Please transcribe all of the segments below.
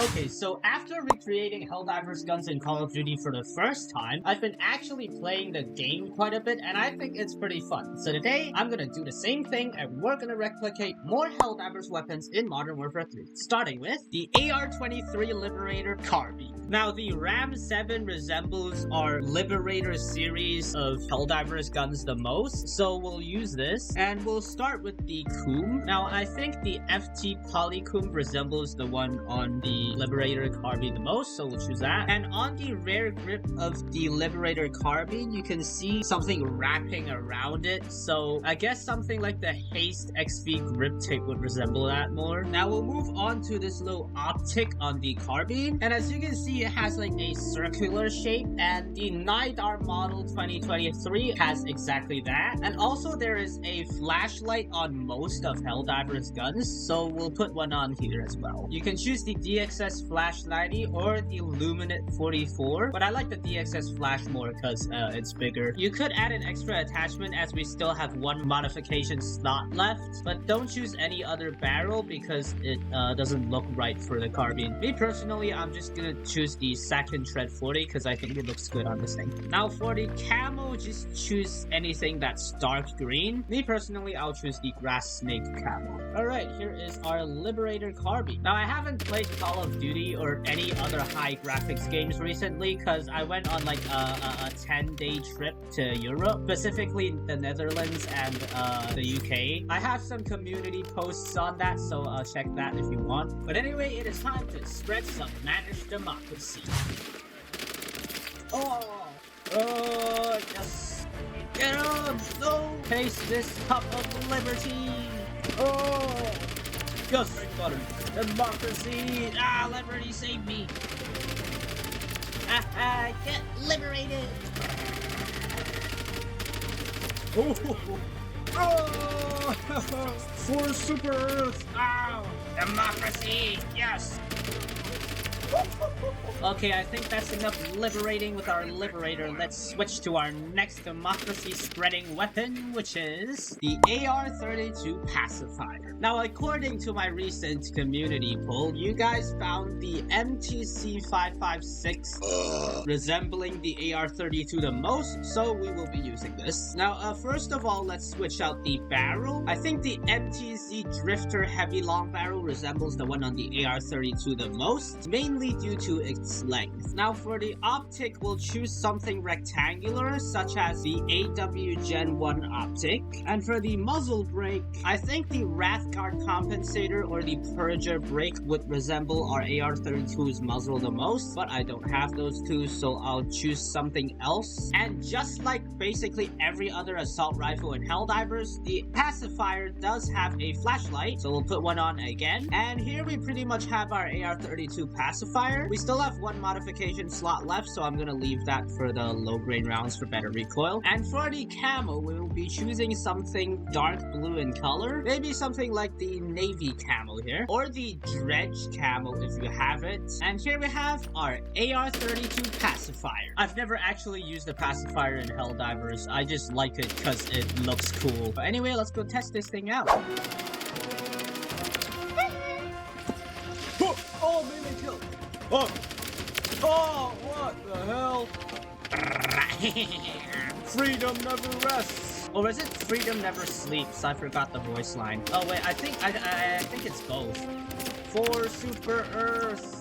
Okay, so after recreating Helldivers guns in Call of Duty for the first time, I've been actually playing the game quite a bit, and I think it's pretty fun. So today, I'm gonna do the same thing, and we're gonna replicate more Helldivers weapons in Modern Warfare 3, starting with the AR-23 Liberator Carbine. Now, the Ram 7 resembles our Liberator series of Helldivers guns the most, so we'll use this, and we'll start with the Coom. Now, I think the FT Polycoom resembles the one on the Liberator Carbine the most, so we'll choose that. And on the rear grip of the Liberator Carbine, you can see something wrapping around it, so I guess something like the Haste XV grip tape would resemble that more. Now we'll move on to this little optic on the Carbine, and as you can see, it has like a circular shape, and the NIDAR model 2023 has exactly that. And also there is a flashlight on most of Helldivers guns, so we'll put one on here as well. You can choose the DXS Flash 90 or the Luminate 44, but I like the DXS Flash more because it's bigger. You could add an extra attachment as we still have one modification slot left, but don't choose any other barrel because it doesn't look right for the Carbine. Me personally, I'm just gonna choose the Second Tread 40 because I think it looks good on this thing. Now for the camo, just choose anything that's dark green. Me personally, I'll choose the Grass Snake camo. Alright, here is our Liberator Carbine. Now I haven't played Call of Duty or any other high graphics games recently because I went on like a 10-day trip to Europe, specifically the Netherlands and the UK. I have some community posts on that, so check that if you want. But anyway, it is time to spread some managed democracy. Yes. Get on! No! Taste this cup of liberty! Oh! Yes, butter. Democracy! Ah, liberty, save me! Get liberated! Oh! For Super Earth! Ow! Democracy! Yes! Okay, I think that's enough liberating with our Liberator. Let's switch to our next democracy-spreading weapon, which is the AR-32 Pacifier. Now, according to my recent community poll, you guys found the MTC-556 resembling the AR-32 the most, so we will be using this. Now, first of all, let's switch out the barrel. I think the MTZ Drifter Heavy Long Barrel resembles the one on the AR-32 the most, mainly due to its length. Now for the optic, we'll choose something rectangular, such as the AW Gen 1 optic. And for the muzzle brake, I think the Wrathguard compensator or the Purger brake would resemble our AR-32's muzzle the most, but I don't have those two, so I'll choose something else. And just like basically every other assault rifle in Helldivers, the Pacifier does have a flashlight, so we'll put one on again. And here we pretty much have our AR-32 Pacifier. We still have one modification slot left, so I'm gonna leave that for the low-grade rounds for better recoil. And for the camo, we will be choosing something dark blue in color. Maybe something like the navy camo here, or the dredge camo if you have it. And here we have our AR-32 Pacifier. I've never actually used the Pacifier in Helldivers. I just like it because it looks cool. But anyway, let's go test this thing out. Oh, melee kill! Oh! Oh, what the hell? Freedom never rests! Or is it Freedom never sleeps? I forgot the voice line. Oh wait, I think it's both. For Super Earth!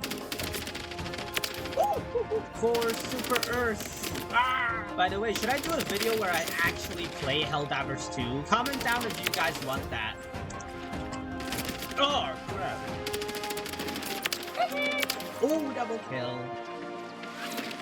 For Super Earth! Ah! By the way, should I do a video where I actually play Helldivers 2? Comment down if you guys want that. Oh, crap. Oh, double kill.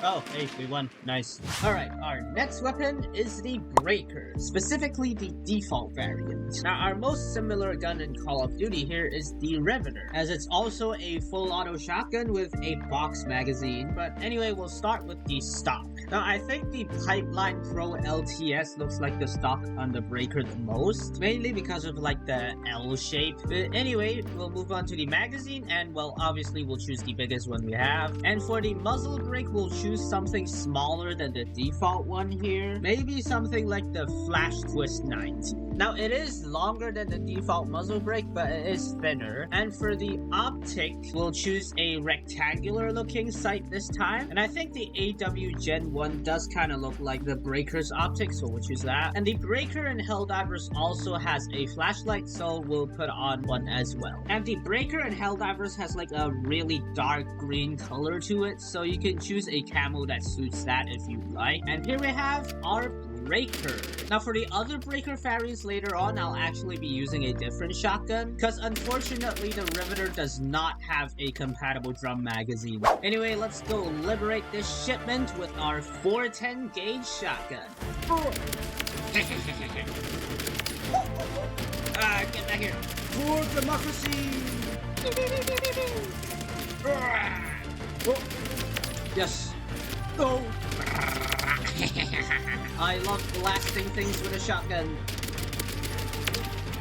Oh, hey, we won. Nice. Alright, our next weapon is the Breaker, specifically the default variant. Now, our most similar gun in Call of Duty here is the Riveter, as it's also a full auto shotgun with a box magazine. But anyway, we'll start with the stock. Now, I think the Pipeline Pro LTS looks like the stock on the Breaker the most, mainly because of like the L shape. But anyway, we'll move on to the magazine, and well, obviously we'll choose the biggest one we have. And for the muzzle brake, we'll choose choose something smaller than the default one here. Maybe something like the Flash Twist 90. Now, it is longer than the default muzzle brake, but it is thinner. And for the optic, we'll choose a rectangular looking sight this time. And I think the AW Gen 1 does kind of look like the Breaker's optic, so we'll choose that. And the Breaker in Helldivers also has a flashlight, so we'll put on one as well. And the Breaker in Helldivers has like a really dark green color to it, so you can choose a camo that suits that if you like. And here we have our Breaker. Now for the other Breaker variants later on, I'll actually be using a different shotgun, because unfortunately the Riveter does not have a compatible drum magazine. Anyway, let's go liberate this shipment with our 410 gauge shotgun. Get back here. For democracy! Yes. Go! I love blasting things with a shotgun.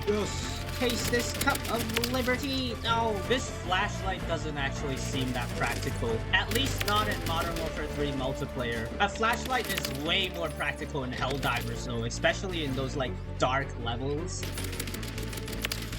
Yes. Taste this cup of liberty. Oh, this flashlight doesn't actually seem that practical. At least not in Modern Warfare 3 multiplayer. A flashlight is way more practical in Helldivers though, especially in those like dark levels.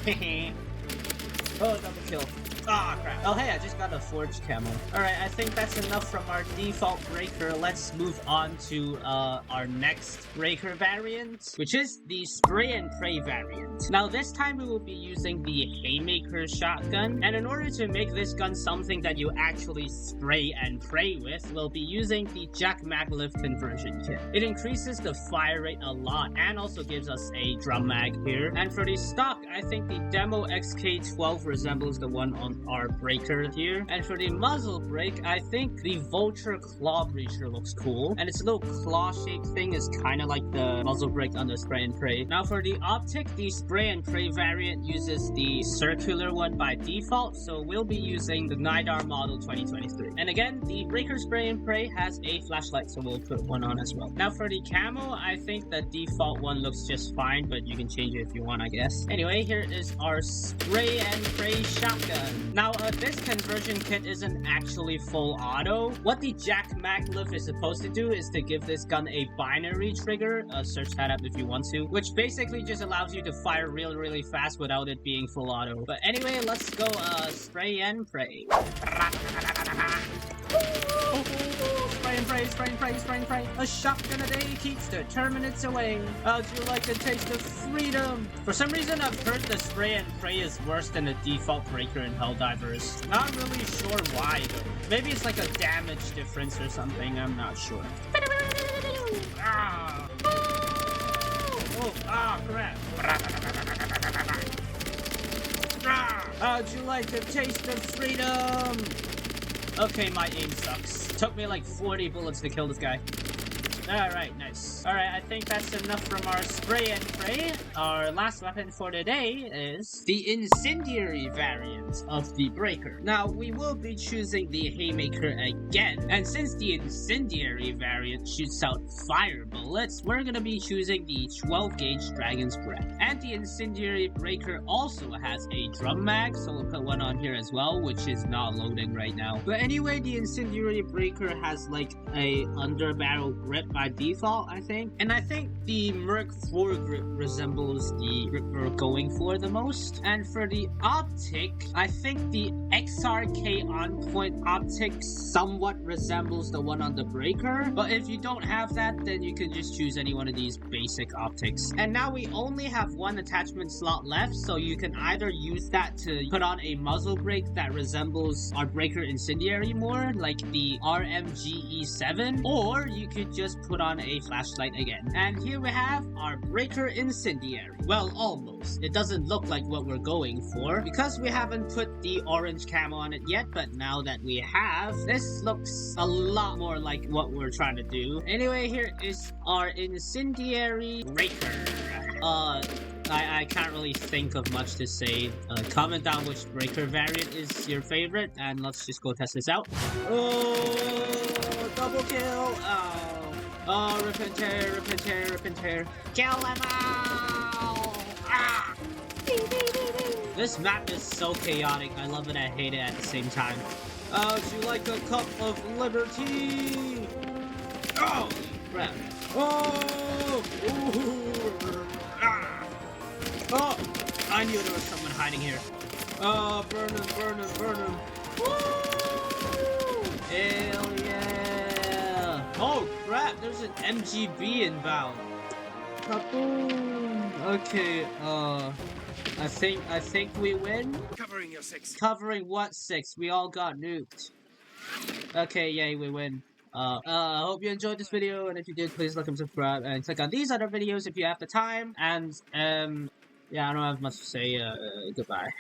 Oh, double kill. Ah, crap. Oh, hey, I just got a forged camo. Alright, I think that's enough from our default Breaker. Let's move on to our next Breaker variant, which is the Spray and Pray variant. Now, this time we will be using the Haymaker shotgun, and in order to make this gun something that you actually spray and pray with, we'll be using the Jack Maglev conversion kit. It increases the fire rate a lot, and also gives us a drum mag here. And for the stock, I think the Demo XK12 resembles the one on our Breaker here. And for the muzzle brake, I think the Vulture Claw Breacher looks cool. And its little claw-shaped thing is kind of like the muzzle brake on the Spray and Pray. Now for the optic, the Spray and Pray variant uses the circular one by default, so we'll be using the Nidar model 2023. And again, the Breaker Spray and Pray has a flashlight, so we'll put one on as well. Now for the camo, I think the default one looks just fine, but you can change it if you want, I guess. Anyway, here is our Spray and Pray shotgun. Now, this conversion kit isn't actually full auto. What the Jack Maglev is supposed to do is to give this gun a binary trigger. Search that up if you want to. Which basically just allows you to fire really fast without it being full auto. But anyway, let's go spray and pray. Spray and pray, spray and pray, spray and pray. A shotgun a day keeps the terminates away. How'd you like the taste of freedom? For some reason, I've heard the spray and pray is worse than the default Breaker in Helldivers. Not really sure why though. Maybe it's like a damage difference or something, I'm not sure. Ah. Oh, crap. How'd you like the taste of freedom? Okay, my aim sucks. Took me like 40 bullets to kill this guy. Alright, nice. Alright, I think that's enough from our spray and pray. Our last weapon for today is the incendiary variant of the Breaker. Now, we will be choosing the Haymaker again, and since the incendiary variant shoots out fire bullets, we're gonna be choosing the 12 gauge Dragon's Breath. And the incendiary Breaker also has a drum mag, so we'll put one on here as well, which is not loading right now. But anyway, the incendiary Breaker has like a under barrel grip by default, I think. And I think the Merc 4 grip resembles the grip we're going for the most. And for the optic, I think the XRK on point optic somewhat resembles the one on the Breaker. But if you don't have that, then you can just choose any one of these basic optics. And now we only have one attachment slot left, so you can either use that to put on a muzzle brake that resembles our Breaker Incendiary more, like the RMGE7, or you could just put on a flashlight again. And here we have our Breaker Incendiary. Well, almost. It doesn't look like what we're going for because we haven't put the orange camo on it yet, but now that we have, this looks a lot more like what we're trying to do. Anyway, here is our Incendiary Breaker. I can't really think of much to say. Comment down which Breaker variant is your favorite, and let's just go test this out. Oh, double kill! Oh, rip and tear, rip and tear, rip and tear. Kill them all! Ah! This map is so chaotic. I love it, I hate it at the same time. Would you like a cup of liberty? Oh, crap. Oh! Ooh. Ah. Oh! I knew there was someone hiding here. Oh, burn him, burn him, burn him. Woo! Hell yeah! Oh, crap, there's an MGB inbound. Kaboom! Okay, I think we win? Covering your 6. Covering what 6? We all got nuked. Okay, yay, we win. I hope you enjoyed this video, and if you did, please like and subscribe, and click on these other videos if you have the time, and, yeah, I don't have much to say, goodbye.